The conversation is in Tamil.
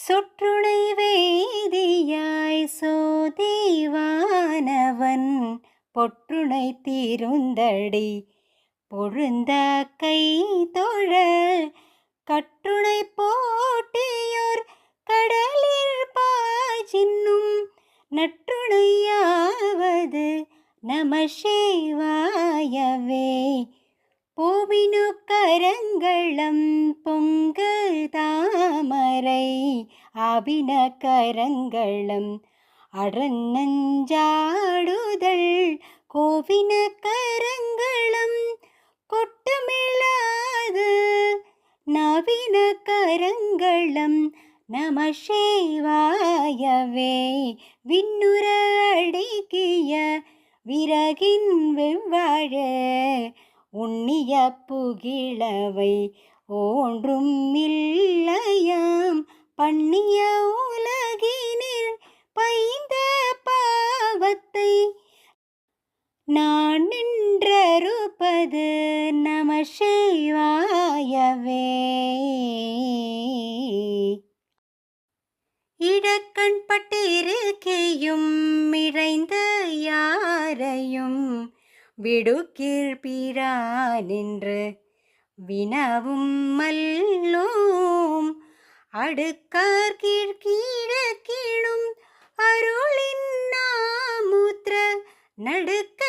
சொற்றுணை வேதியாய் சோதிவானவன் பொற்றுணை தீருந்தடி பொழுந்த கை தொழ கற்றுணை போட்டியோர் கடலில் பாய்ச்சின்னும் நற்றுணையாவது நம சிவாயவே. பூவினு கரங்களம் பொங்கு தாமரை ஆவின கரங்களம் அறநஞ்சாடுதல் கோவின கரங்களம் கொட்டமில்லாது நவீன கரங்களம் நம சிவாயவே. விண்ணுற அடுக்கிய விறகின் வெவ்வாழ உண்ணிய புகிழவை ஒன்றும் இல்லையாம் பண்ணிய உலகினில் பைந்த பாவத்தை நான் நின்றறுப்பது நம சிவாயவே. இடக்கண் பட்டிருக்கையும் இழைந்த யாரையும் விடுக்கிற்பிரானென்று வினவும் மல்லோம் அடுக்கார் கீழ்கீழும் அருளின் நாமுத்திர நடுக்க